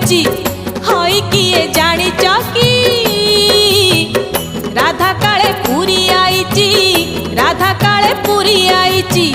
आईची हई किए जानी चकी राधा काले पूरी आईची राधा काले पूरी आईची।